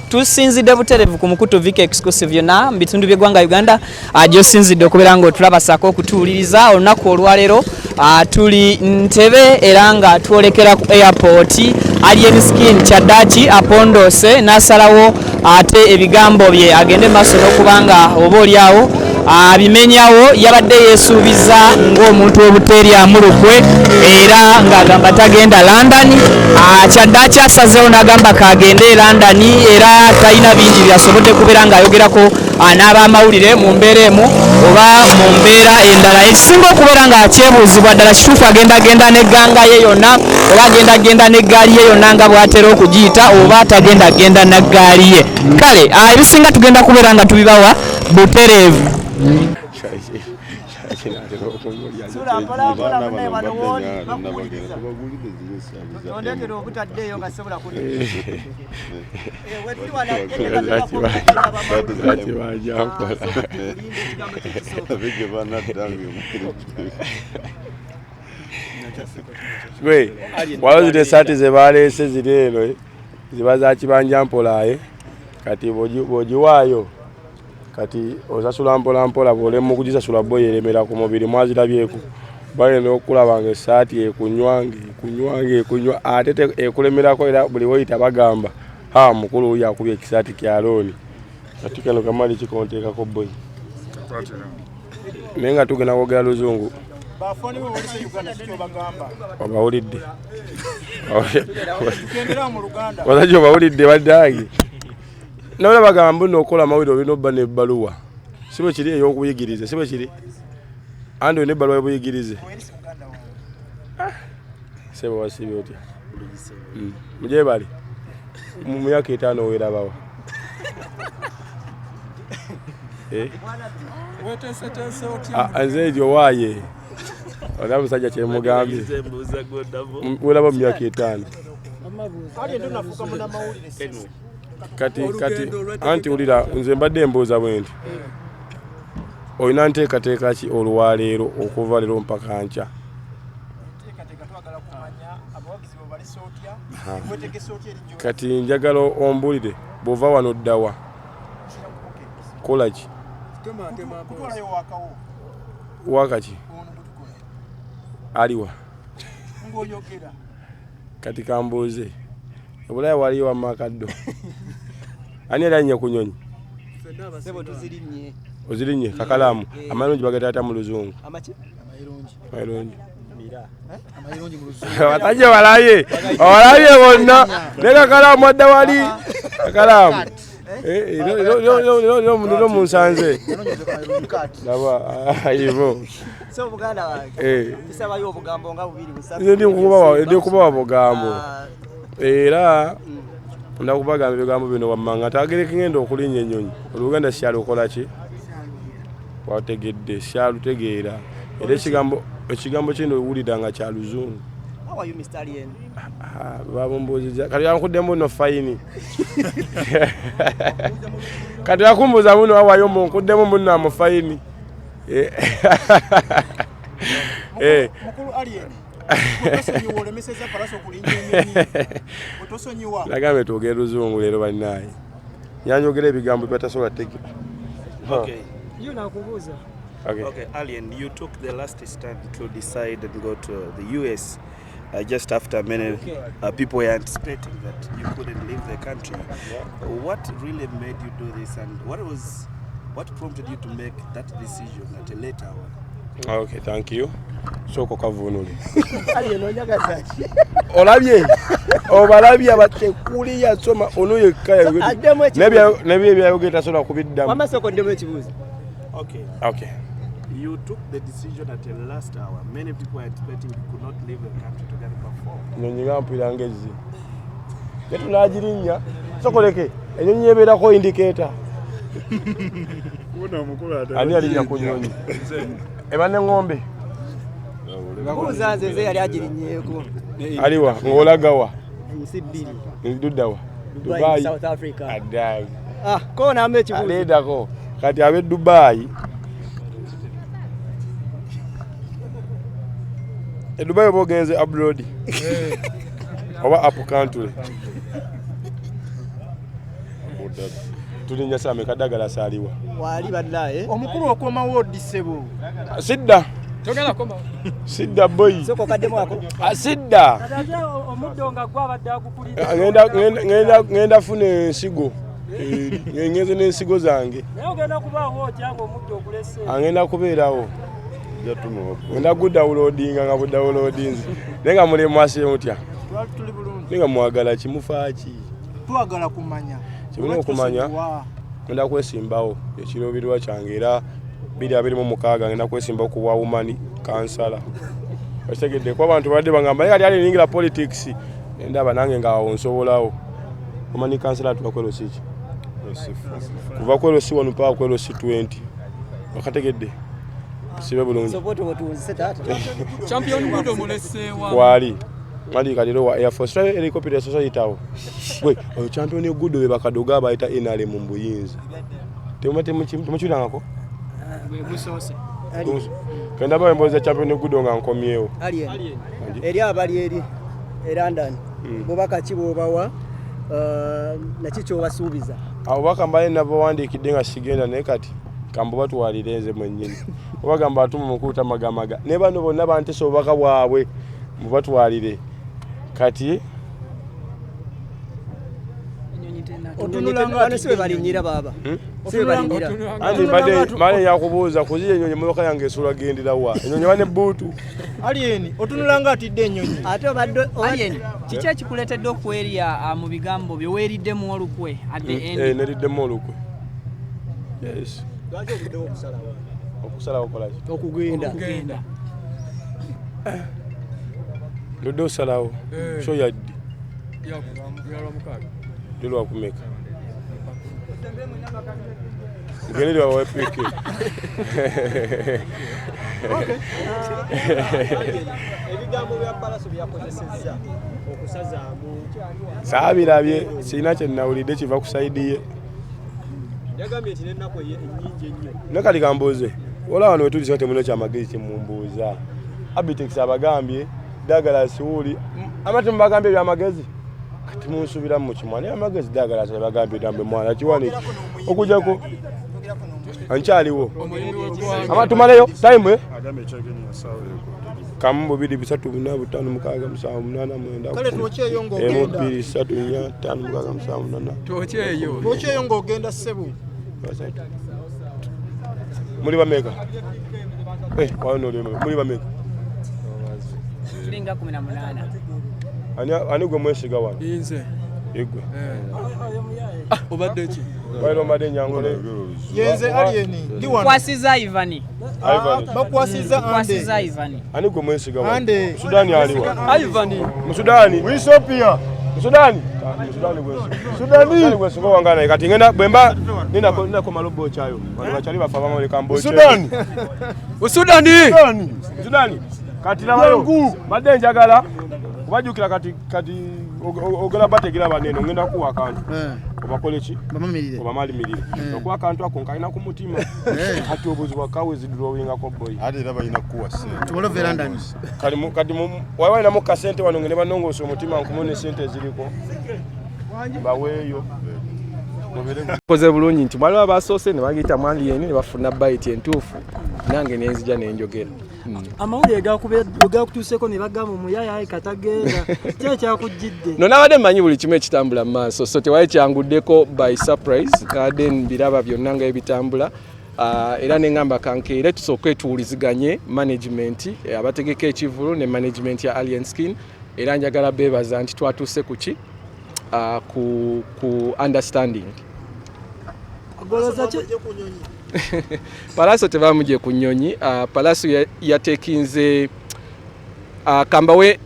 Tusinzidde buterevu ku mukutu Vika exclusive yonna mu bitundu by'eggwanga Uganda gy'osinzidde okubeera ng'otulabasako okutuwuliriza olunaku olwaleero tuli Ntebe era nga twolekera ku airport Alien Skin Kyaddaaki apondose n'asalawo ate ebigambo bye agende maaso n'okubanga oba oliawo abimenyawo yabadde yeesuubiza ng'omuntu w'obuteeryamu Olukwe era ng'agamba tagenda London. Kyaddaaki asazeewo n'agamba kagende London era talina bingi byasobodde kubeera ng'ayogerako n'abamawulire mu mbeera emu oba mu mbeera endala ekisinga okubeera nga kyebuuzibwa ddala kituufu agendagenda n'egganga ye yonna oba agendagenda n'eggaali ye yonna nga bw'atera okugiyita oba tagendagenda n'eggaali ye. Kale ebisinga tugenda kubeera nga tubibawa butereevu. Gwe wazite sati ze baleese ziri eno ziba za kibanja mpolaye kati bogiwaayo kati osasula mpola mpola bwolemu kugizasula boye eremera ku mubiri mwazirabyeko balina okulaba nga esaati ekunywa ate ekulemerako era buli woyita bagamba mukulu oyo akubye ekisaati kya looni kati kano kamali kikonteekako boyi naye nga tugenda kwogera luzungu obawulidde wasajja obawulidde baddaagi nabula bagamba mbuno okola amawulire olina obba n'ebbaluwa si bwe kiri ey'okubuyigirize si bwe kiri andi olina ebbaluwa y'obuyigirize sebo wasibye otya mugyebali mu myaka 5 weerabawa nze egyo waaye ona musajja kyemugambye weeraba mu myaka 5 kati anti ulira nze mbadde mbuuza bwendi olina nteekateeka ki olwaleero okuva leero mpaka nkya kati njagala ombulire bw'ova wano ddawa kola ki wakaki aliwa kati kambuuze obulayo waliyo wamakaddo ani era nnyo kunyonyi ozirinnye kakalaamu amayirungi bagatata mu luzungu amayirungi batajja balabye bonna ne kakalaamu adda wali kakalaamu no munsanze laba ivo ndi kubawa bugambo era ndakubagamba ebigambo bino wammanga tagereke ngenda okulinnya ennyonyi oluganda syalukola ki wategedde syalutegeera era ekigambo kino owulira nga kya luzungu babumbuuziza kati yankuddemu no fayini kati yakumbuuza muno awayo munkuddemu muno amufayini nagambe twogere luzungu leero balinaye nyanyogera ebigambo byatasobola tegeka. Okay, Alien, you took the last stand to decide and go to the US just after many people were anticipating that you couldn't leave the country. What really made you do this, and what prompted you to make that decision at a later hour? Okay, thank you. Soko kavunule. Olabye obalabye abatekuli yasoma onoye kaya nebya byayogeta sola kubiddamu. Wamasoko ndemu ekibuuzo. Okay. You took the decision at the last hour. Many people were expecting you could not leave the country to get perform. Nyonyiga mpira ngezi. Netulagirinya sokoleke enyonyi ebeerako indicator. Kuna mukulu ata. Ani alinya ku nyonyi. Ebane ng'ombe. Kuzaanze yali agirinyeeko. Aliwa ng'olagawa. Sibbiri. Dudawa. Dubai, South Africa. Adai. Ko na mechi Aledako. Kati abe Dubai. Dubai bogenze abroad. Oba up country. Tulinya same kadagala saliwa. Wali baddaye. Omukulu okoma wodi sebo. Sidda. Togala koma. Sidda boy. Soko kademo ako. Sidda. Kataja omuddo nga gwa badde akukulira. Ngenda fune nsigo. Ngeze n'ensigo zange. Naye ogenda kubaawo otyango omuddo okulese. Angenda kubeerawo. Ngenda kudawulodinga nga budawulodinzi. Nenga muli mwasi mutya. Tuli bulungi. Nenga mwagala kimufaaki. Twagala kumanya. Kimuna okumanya. Ngenda kwesimbawo ekirobirwa kyange era 2026 ngenda kwesimbawo ku woman kansala. Otegedde kwa abantu badde bangamba yali alingira politics. Ndaba nange ngawo nsobolawo. Woman kansala tubakwelo siki. Kuva kwelo si wanu pa kwelo si 20. Wakategedde. Sibe bulungi. Support obutunzi tata. Champion mudo mulesewa. Kwali. Mali kaliro wa Air Force helicopter society awo. We, oyo champion gudo we bakadoga bayita inale mu mbuyinza. Temate muchulangako? Busose. Kenda ba mboza champion gudo nga nkomyewo. Alien. Eri abali eri London. Bobaka kibobawa nakicho basuubiza. Abo bakambaye nabo wandikidde nga sigenda ne kati. Kambo batu walirenze mwennyini. Obagamba atumu mukuta magamaga. Ne bano bonna banteso obaka bwabwe mu batu walire. Kati otunulanga nsibe balinyira baba. Sibe balinyira. Andi bade yakubuuza kuziye enyonyi moka yange esula gendira wa. Enyonyi wane butu. Alien otunulanga atidde enyonyi. Ate badde alien. Kicha kikuletedde okweria mu bigambo byo Yeriddemu Olukwe at the end. Yeriddemu Olukwe. Yes. Lwaki okuddewo okusalawo? Okusalawo okolaki? Okugenda. Lodde osalawo. So yaddi. Lwa kumeka. Ngeli wa wepeke. Ebigambo bya palaso byakozesezza okusazaamu. Saabirabye sina kye nawulidde kiva ku saidi ye. Yagambye eti n'ennaku ennyingi ennyo. Nakali kambuuze. Wala wano wetuli sote muno kyamagezi kyemumbuuza. Abitex abagambye dagala siwuli. Amati mbagambye byamagezi. Kati munsubira mu kimwana amagezi dagala sabagambye dambe mwana kiwani. Okujjako ankyaliwo. Amatumaleyo time Agambe kyageni yasawe. Kambo 2 3 4 5 6 7 8 9 Kale tuokyeyo ng'ogenda. 2 3 4 5 6 7 8. Tuokyeyo ng'ogenda ssebo. Muri bameka. Wano leo muri bameka. Tulinga 18. Ani gwe mwesiga wano? Inze. Igwe. Obadde ki? Bairo made nyangole. Yenze alien ndi wano. Kwasiza Ivani. Bakwasiza ande. Kwasiza Ivani. Ani gwe mwesiga wano? Ande. Sudani aliwa. Ivani. Musudani. Ethiopia. Musudani. Sudani gwe. Sudani gwe singo wangana kati ngenda bwemba nina ko malobo chayo. Bano bachali bafa bamole kambo chayo. Sudani. Usudani. Sudani. Kati nabayo. Badde njagala. Kubajukira kati ogala bategira banene ngenda kuwa kantu. Obakole ki? Bamamirire. Obamali mirire. Okuwa kantu akonkaina ku mutima. Ati obuzwa kawe zidrowinga ko boy. Ate raba ina kuwa sente. Tubolo London. Kadi wawe na muka sente wano ngene banongoso omutima nkumone sente ziliko. Baweyo. Koze bulungi nti mwali abasoose ne bagiyita alien ne bafuna bite entuufu nange nenzija nenjogera. Amawulire gakutuuseko ne bagamba omuyaya katagenda. Kye kyakujjidde. No nabadde mmanyi buli kimu ekitambula mu maaso so tewali kyanguddeko by surprise then biraba byonna nga ebitambula. Era nengamba kankeere tusooke tuwuliziganye management abategeka ekivulu ne management ya Alien Skin era njagala beebaza nti twatuuse ku ki ku understanding. Goloza kye kunyonyi. Palaso tebamuje ku nnyonyi. Palaso yatekinze kambawe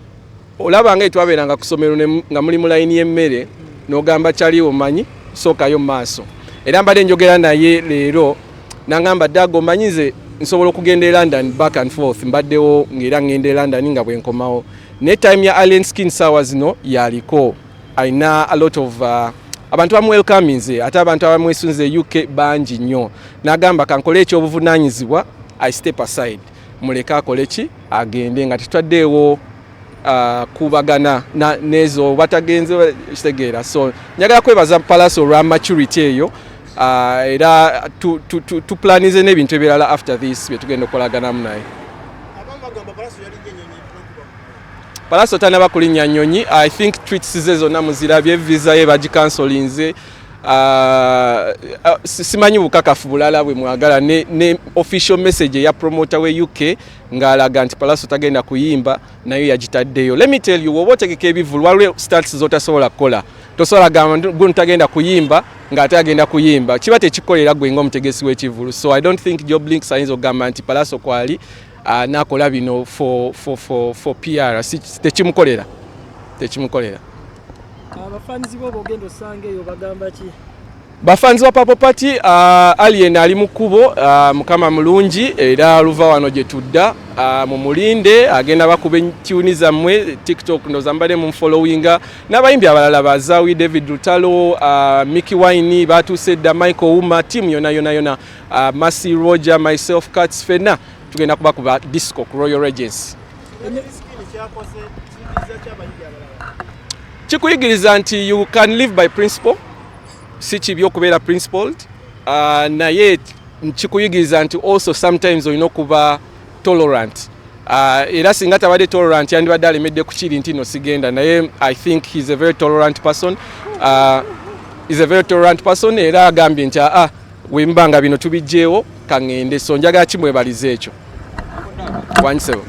olaba nga etwabeeranga ku ssomero nga muli mu layini y'emmere n'ogamba kyali omanyi sookayo mu maaso. Era mbadde njogera naye leero n'angamba ddago omanyize nsobola okugenda e London back and forth mbaddewo ng'era ngenda e London nga bwe nkomawo. Ne time ya Alien Skin sawa zino yaliko. Alina a lot of abantu bamwelkaminze ate abantu abamwesunze UK bangi nnyo. N'agamba kankole eky'obuvunaanyizibwa I step aside. muleka akole ki agende nga tetwaddeewo kubagana nezo batagenze kitegeera. So njagala kwebaza Palace olwa maturity eyo era tuplanize n'ebintu ebirala after this bye tugenda okolaganamu naye. Palace tanaba kulinnya nnyonyi. I think tweets ze zonna muzirabye, visa ye bagikansolinze. Simanyi bukakafu bulala bwe mwagala ne official message ya promoter we UK ngalaga nti Palace tagenda kuyimba nayo yagitaddeyo. Let me tell you, woba otegeka ebivulu waliwo stats zotasobola kukola, tosobola gamba guntu tagenda kuyimba ng'ate agenda kuyimba, kiba tekikolera gwe ng'omutegesi w'ekivulu. So I don't think Job Links ayinza okugamba nti Palace kwali nakola bino for PR. Tekimukolera. Abafanzi bo bogendo sange yo bagamba ki? Bafanzi wa Purple Party Alien ali mu kkubo, mukama mulungi era luva wano gye tudda, mumulinde agenda bakube tuni zammwe TikTok ndozambale mu followinga n'abayimbi abalala bazawi David Lutalo, Mickey Wine batuuse dda, Michael Uma, team yona Mercy Roger, myself, Cats Fena tugenda kubakuba disco ku Royal Regency. Kikuyigiriza nti you can live by principle, si kibi okubeera principled, naye kikuyigiriza nti also sometimes olina okuba tolerant. Era singa tabadde tolerant yandibadde alemedde ku kiri nti no sigenda, naye I think he's a very tolerant person. Era agambye nti wembanga bino tubijjeewo kangende, so njagala kimwebaliza ekyo. Wansebo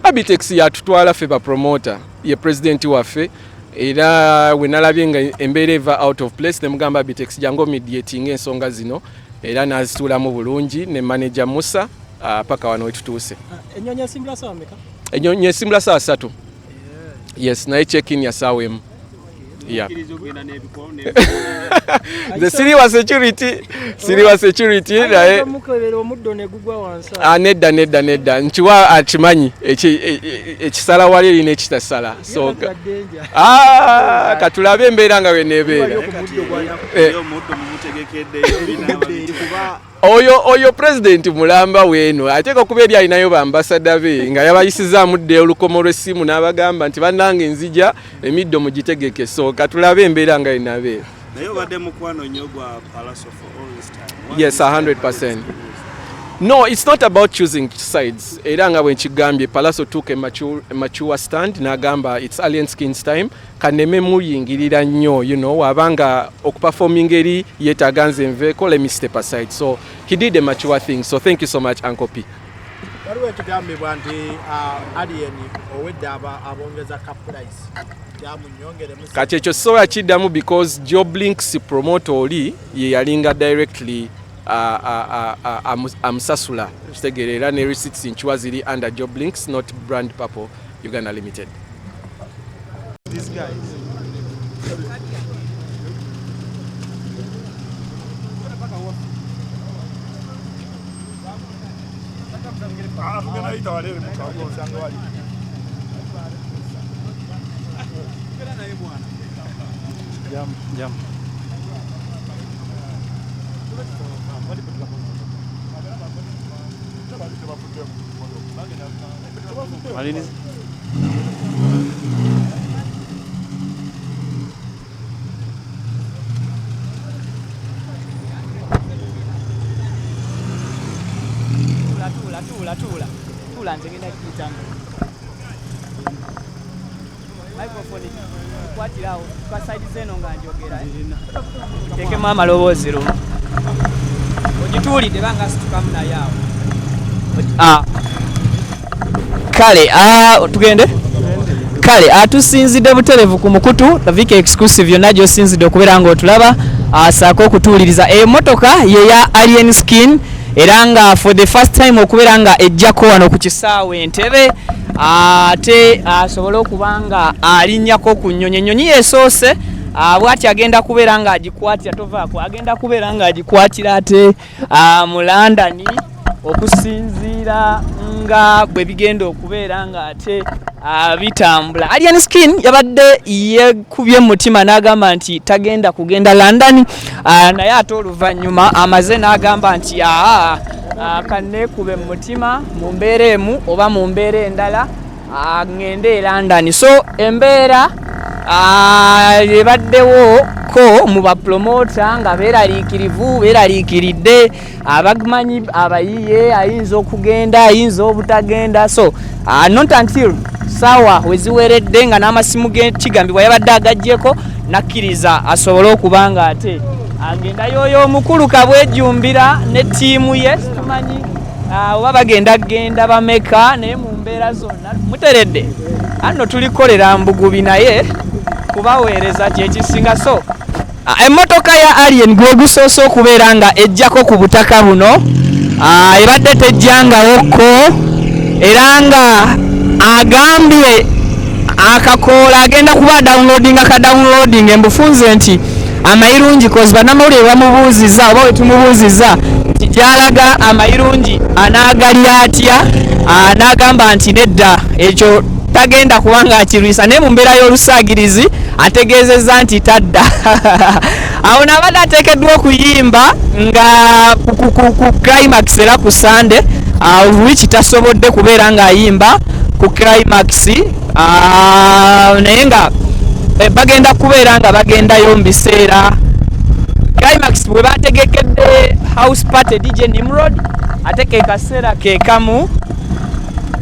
Abitex yatutwala ffe ba promoter ye president waffe, era we nalabye nga embeera eva out of place, ne mugamba Abitex jango mediating ensonga zino era nazituulamu bulungi ne manager Musa paka wano wetutuuse. Ennyonyi esimbula sawa meka? Ennyonyi esimbula sawa 3. Yes, naye check-in ya sawa emu. Yeah. The serious security naye nedda nkiwa akimanyi ekisala wali erina ekitasala, so katulabe embeera nga weneebeera. Oyo president mulamba weeno ateeka okuba eri alinayo bambasada be nga yabayisizaamu dde olukomo lw'essimu n'abagamba nti bannange nzija emiddo mugitegeke, so katulabe embeera nga wenabeera. Yes, 100%. No, it's not about choosing sides. Era nga bwe nkigambye, Palace took a mature stand n'agamba it's Alien Skins time, kaneme muyingirira nnyo, you know, wabanga okuperforming eri yeetaaga nze nveeko, let me step aside. So he did a mature thing. So thank you so much, Uncle P. Waliwo ekigambibwa nti Alien owedde abongeza cap price. Kati ekyo soya kiddamu because Job Links promoter oli ye yalinga directly amusasula kitegeerera ne receipts nchiwa ziri under Job Links, not Brand Purple Uganda Limited. These guys. Jam. Malini? Tula ntegenda kitanga. Microphone kwatirawo kwa side zeno nga njogera. Teke mama loboozi lumu. Ogituulidde banga situkamu naye awo. Kale tugende. Kale tusinzidde buterevu ku mukutu Vike exclusive yonna gy'osinzidde okubeera ng'otulaba asaako okutuuliriza emmotoka ye ya Alien Skin era nga for the first time okubeera nga ejjako wano ku kisaawe Entebbe ate asobole okuba nga alinnyako ku nnyonyi. Ennyonyi yeesoose bw'ati agenda kubeera nga agikwatira, tovaako agenda kubeera nga agikwatira ate mu London okusinziira nga bwe bigenda okubeera nga ate bitambula. Alien Skin yabadde yekubye mutima n'agamba nti tagenda kugenda London, naye ate oluvannyuma amaze n'agamba nti kanneekube mutima mu mbeera emu oba mu mbeera endala ngende e London. So embeera ebaddewo ko mu bapromota nga beeraliikiridde abamanyi abayiye ayinza okugenda ayinza obutagenda. So not until saawa weziweredde nga n'amasimu gekigambibwa yabadde agaggyeko nakkiriza asobole okuba nga ate agenda yoyo omukulu kabwejumbira ne ttiimu ye tumanyi oba bagenda bameka naye mu mbeera zonna muteredde anno tulikolera mbugubi naye kubaweereza kyekisinga. So emmotoka ya Alien gwegusoose okubeera nga ejjako ku butaka buno ebadde tejjangawokko era nga agambye akakoola agenda kuba downloading embufunze nti amayirungi kozi bannamawulire bamubuuziza oba wetumubuuziza nti gyalaga amayirungi anaagali atya n'agamba nti nedda ekyo tagenda kubanga akirwisa naye mu mbeera y'olusaagirizi ategeezezza nti tadda. Awo n'abadde ateekeddwa okuyimba nga ku climax era ku Sunday wiki tasobodde kubeera ng'ayimba ku climax naye nga bagenda kubeera nga bagendayo mu biseera climax bwe bategekedde house party DJ Nimrod ate ke kaseera ke kamu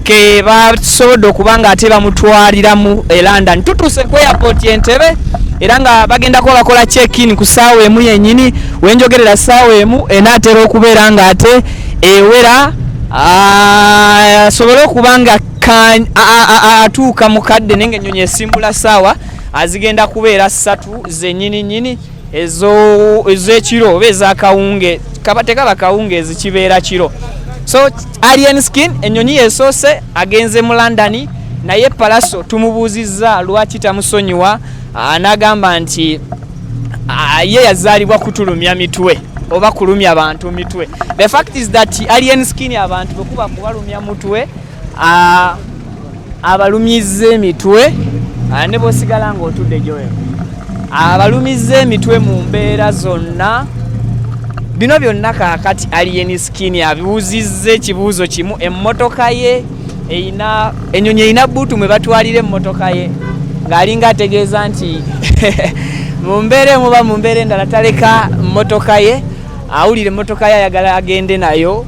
ke basobodde okuba nga ate bamutwaliramu e London. Tutuuse ku airport Entebbe era nga bagenda bakola check-in ku ssaawa emu yennyini wenjogerera ssaawa emu enaatera okubeera nga ate ewera asobole okuba nga atuuka mukadde naye ng'ennyonyi esimbula ssaawa azigenda kubeera 3 zennyini ez'ekiro oba ez'akawunge tekaba kawungeezi kibeera kiro. So Alien Skin ennyonyi yesoose agenze mu London naye Palaso tumubuuzizza lwaki tamusonyiwa n'agamba nti ye yazaalibwa kutulumya mitwe oba kulumya abantu mitwe. The fact is that Alien Skin abantu bwekuba kubalumya mutwe abalumyize emitwe ne bw'osigala ng'otudde gyoyo abalumyize emitwe mu mbeera zonna. Bino byonna kaakati Alien Skin abibuuzizza ekibuuzo kimu. Emmotoka ye ennyonyi erina buutu mwe batwalira emmotoka ye ng'alinga ategeeza nti mu mbeera emu oba mu mbeera endala taleka mmotoka ye awulire emmotoka ye ayagala agende nayo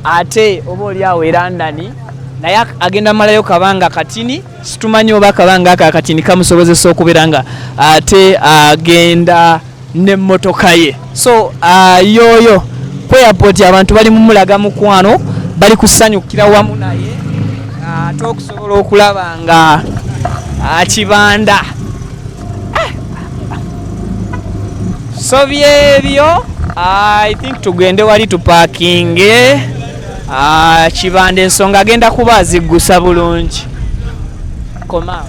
ate oba oli awo e London naye agenda malayo kabanga katini situmanyi oba kabanga akakatini kamusobozesa okubeera nga ate agenda n'emmotoka ye. So yoyo ku airport abantu bali mumulaga mukwano bali kusanyukira wamu naye ate okusobola okulaba nga kibanda. So byebyo I think tugende wali tupakinge kibanda ensonga agenda kuba aziggusa bulungi. Koma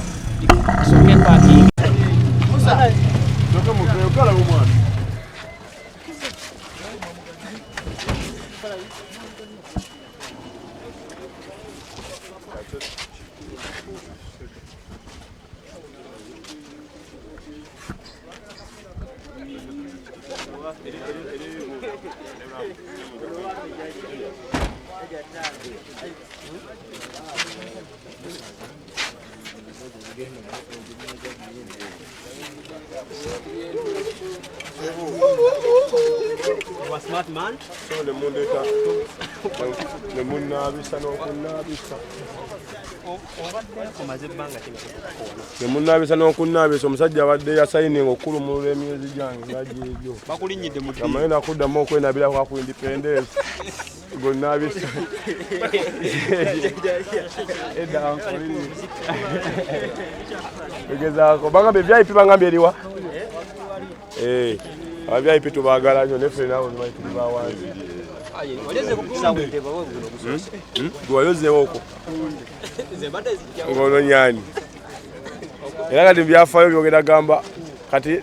soke parking smart man. So the munabisa n'okunabisa. Munabisa n'okunabisa omusajja abadde yasayininga okulumulula emyezi gyange ng'agyegyo. Bakulinnyidde mu ddiini. Amaye nakuddamu okwenabirako ku independence. Gonabisa. Egezaako bagambe VIP bagambe eriwa? VIP tubaagala nnyo neffe naawe tuli bawanzi. Gwewayozeewoko ng'ono nyaani era kati byafaayo byogera gamba kati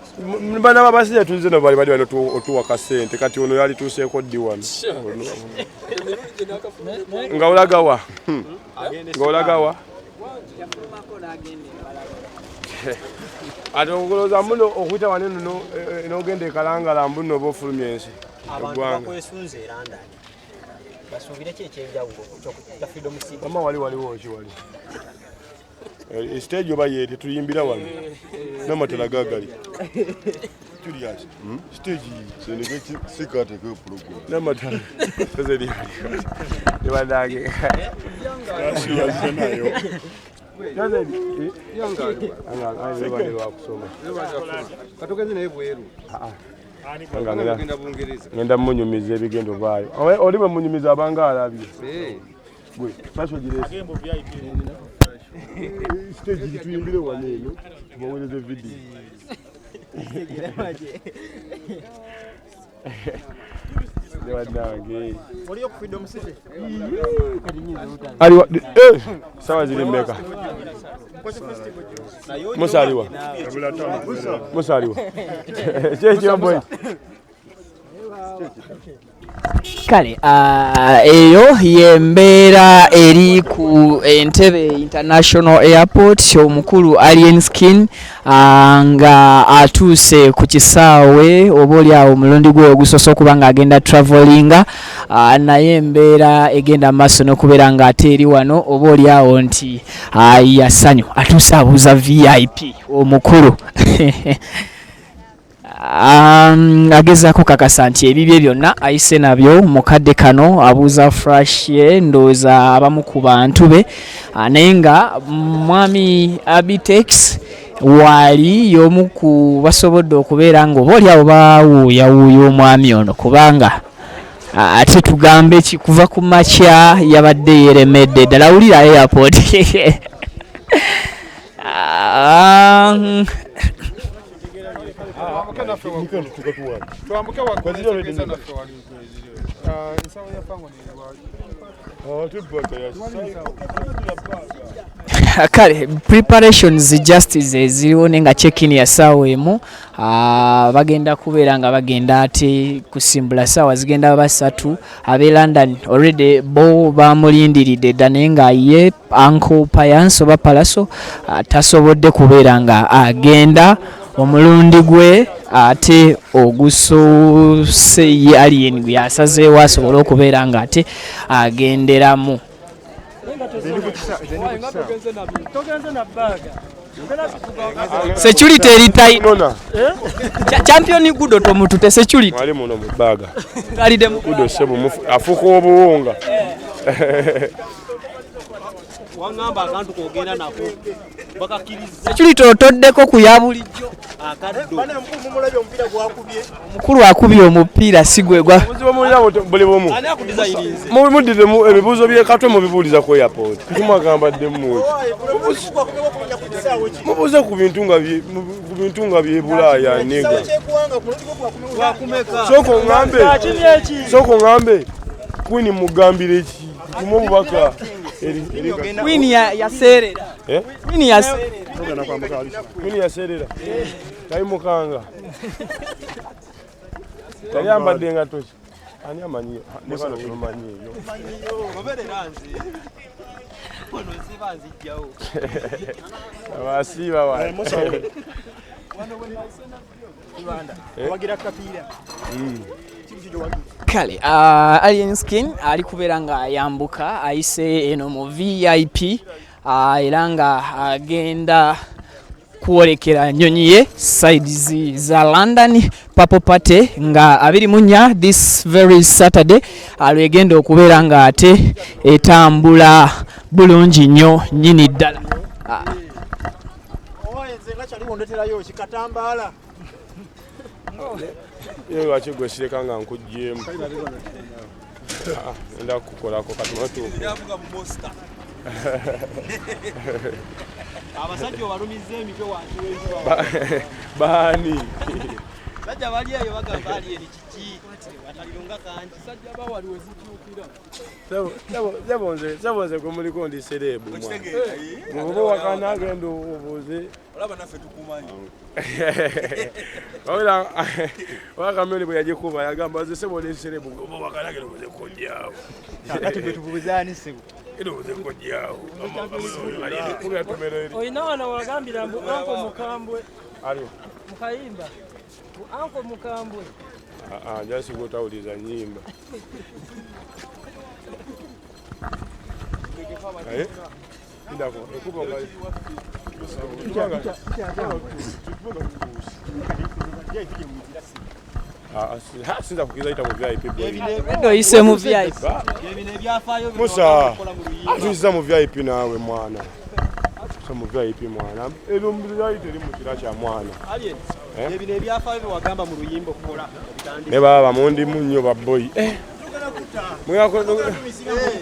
bana babasije tunze no bali bano otuwa kasente kati ono yali tuseeko ddi wano nga olagawa ate ogoloza muno okuyita wano nno n'ogenda ekalangala mbuno oba ofulumya ensi eggwanga ama waliwo ekiwali stage oba yeete tuyimbira wano n'amatala gagali Julius stage seneke sikateke program n'amatala nebanage nayo ngenda munyumiza ebigendo baayo oli bwe munyumiza abanga alabye gwe basogirese stage gituyimbire wano eyo tubawereze video sawa zili mmeka musaliwa kyekyoboy kale eyo yembeera eri ku Entebbe International Airport omukulu Alien Skin nga atuuse ku kisaawe oba oli awo omulundi gwe ogusoose okuba nga agenda travelinga naye embeera egenda maaso n'okubeera nga ate eri wano oba oli awo nti yasanyu atuuse abuuza VIP omukulu agezaako kakasa nti ebibye byonna ayise nabyo mukadde kano abuuza flash ye ndowooza abamu ku bantu be naye nga mwami Abitex wali y'omu ku basobodde okubeera nga oba oli awo baawuuyawuuya omwami ono kubanga ate tugambe kuva ku makya yabadde yeremedde ddala awulira airport kale preparations just ziriwo nenga check-in ya saawa emu bagenda kubeera nga bagenda ate kusimbula saawa zigenda basatu ab'e London already bo bamulindiridde dda naye nga ye Uncle Payanso oba Palaso tasobodde kubeera nga agenda omulundi gwe ate ogusoose ye Alien gwe yasazeewo asobole okubeera nga ate agenderamu. Security eri tight. Champion gudo to mutute security. Wali muno mu baga. Yeriddemu gudo sebo afuko obuwonga. Wangamba akantu kogenda nako bakakiriza security otoddeko ku yabulijjo akaddo bana mumulaje omupiira gwakubye omukulu akubye omupiira sigwegwa muzibo mulabo buli bomu ani akudesigninze mudide mu ebibuzo bye katwe mu bibuliza ko airport tumagamba demu mubuze ku bintu nga bye Bulaya nega soko ngambe kwini mugambire eki kumubaka Queen ya serera. Queen ya serera. Tayi mukanga. Tayi ambadde nga toki. Ani amanyi nebano tumanyi yo. Babereranzi. Ono sibanzi jjawo. Abasiba wa. Musawe. Wano wena isena Rwanda. Wagira kapira. Kale Alien Skin ali kubeera nga yambuka ayise eno mu VIP era nga agenda kuolekera nnyonyi ye sides za London Purple Party nga 24 this very Saturday alwegenda okubeera nga ate etambula bulungi nnyo nnyini ddala. Oyenze nga kyali wondeterayo kikatambala. Yewe achigwe sireka nga nkujjemu. Enda kukolako katumatu. Ndavuga mu monster. Abasajja balumize emitwe wantu Bani. Sajja bali eyo bagamba ali eri kiki. Batalirunga kanji. Sajja ba waliwo zitu. Sabonze kumuliko ndi serebu mwana. Mubo wakana gendo obuze. Olaba naffe tukumanyi. Wala wakameli bwe yaje kuba yagamba ze sebone serebu mubo wakana gendo obuze kujjawo. Kati gwe tubuzani sebo. Ino obuze kujjawo. Kuba tumereri. Oyina wana wagambira mbu anko mukambwe. Ali. Mukayimba. Anko mukambwe. Jasi kutauliza nyimba. Ndako ekupa ngai. Sinza kukiza ita mu VIP. Ndo ise mu VIP. Musa. Atuiza mu VIP nawe mwana. Mu VIP mwana. Ero mbira ite limu kiracha mwana. Ebine ebyafaayo wagamba mu luyimbo kukola bitandika. Ne baba mundi munyo baboy. Mwako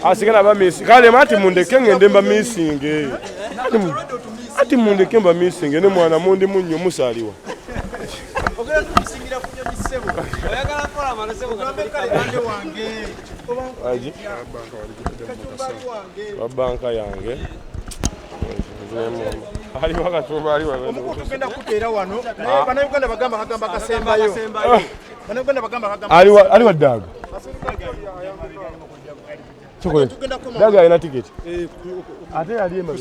asigala ba miss. Kale mati mundeke ngende mba missing. Ati mundeke mba missing ne mwana mundi munyo musaliwa. Ogera tumisingira kunyo misebo. Oyagala kola amalesebo kale bande wange. Aji. Banka yange. Ali wakatumba ali wabendo. Omuntu tugenda kuteera wano. Naye bana Uganda bagamba kasembayo. Bana Uganda bagamba Ali wadaga. Chokole. Daga ina tiketi. Ate ali ema.